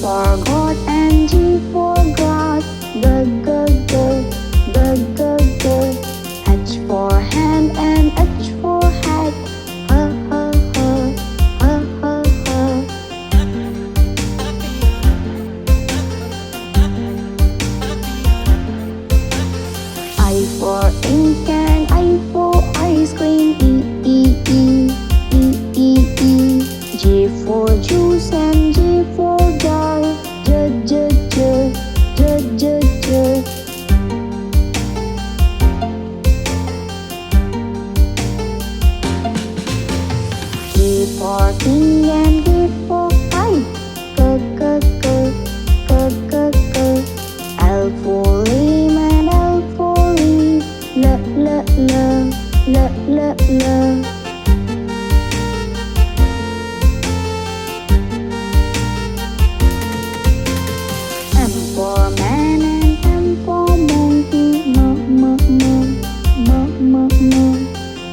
for God and G for grass. G, G, G, G, G, G. H for hand and H for hat. H, H, H, H, H, H. I for ink and I for ice cream. E, E, E, E, E, E. J for juice and J for jar. J, J, J, J, J, J. K for king and K for kite. K, K, K, K, K, K. L for lamb and L for leaf. L, L, L, L, L, L. M for man and M for monkey. M, M, M, M, M, M.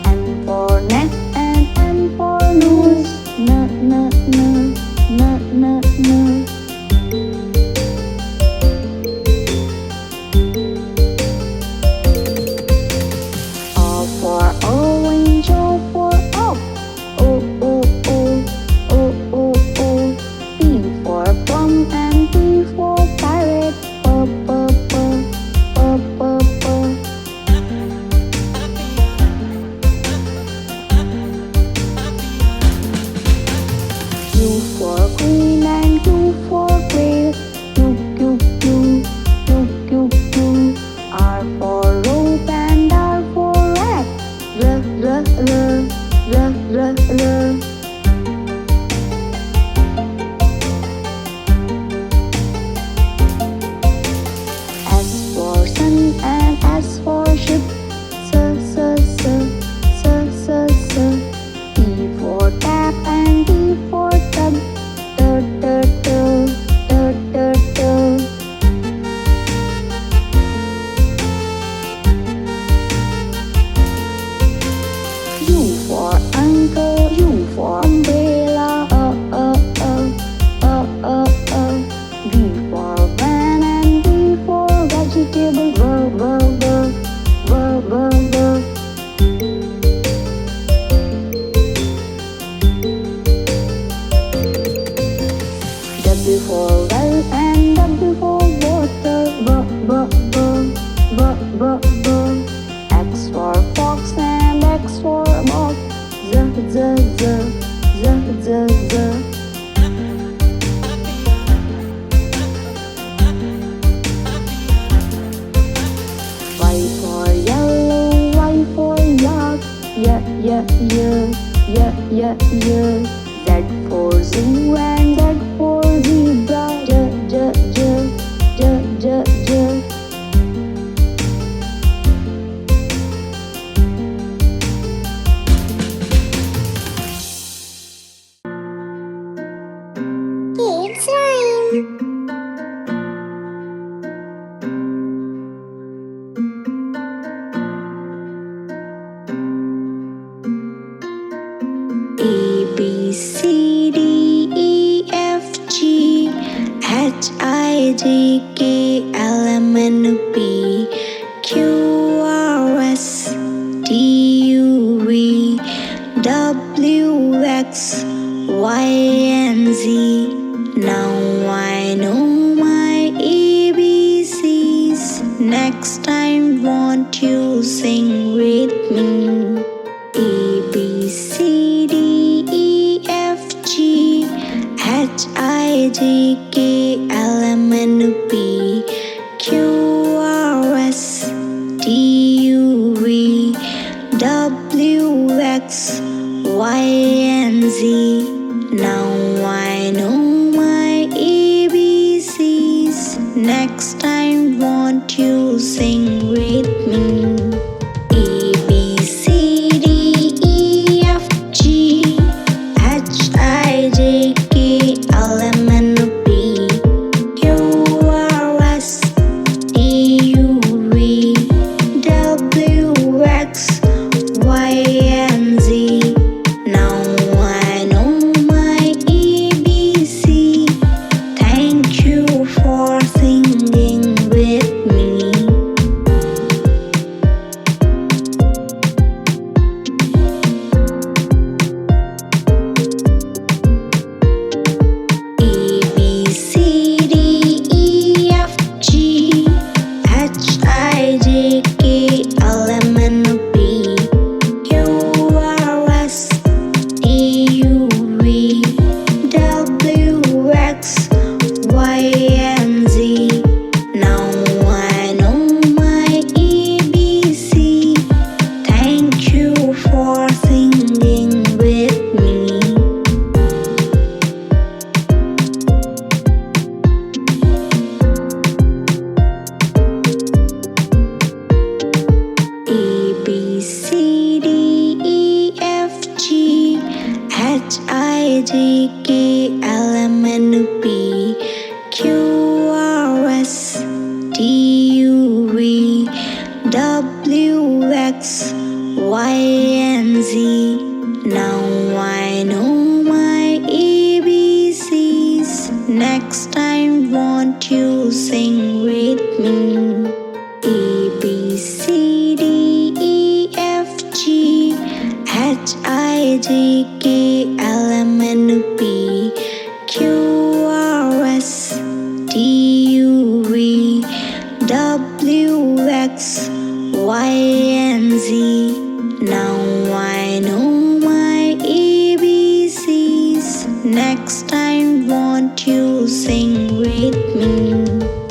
N for neck and N for nose. N, N, N, N, N, N. O for orange, O for oak. O, O, O, O, O, O. P for plum and P for parrot. P, P, P, P, P, P. Q for queen and Q for quail. Q, Q, Q, Q, Q, Q. R for rope and R for rat. R, R, R, R, R, R. S for sun and S for ship. S, S, S, S, S, S. T for tap and T for tub. T, T, T, T, T, T. U for uncle, U for umbrella. V for van and V for vegetable. V, V, V, V, V, V. W for well and W for water. V, V, V, V, V, V. X for fox and X for box. Z, Z, Z, Z, Z, Z. Y for yellow, Y for yak. Y, Y, Y, Y, Y, Y. Z for zoo and Z for zebra. J, J, J, J, J, J. It's rhyme. A B C D E F G H I J K L M N P Q R S T U V W X Y and Z. Now I know my ABCs. Next time won't you sing with me? A B C D E F G H I J K L M N P Q R S T U V W X Y and Z. Now I know my ABCs. Next time won't you sing with me? A B C D E F G H I J K L M N P Q R S T U V W X Y and Z. Now I know my ABC. Thank Next time, won't you sing with me? A B C D E F G H I J K L M N P Q R S T U V W X Y and Z. Now I know my ABCs. Next time, won't you sing with me?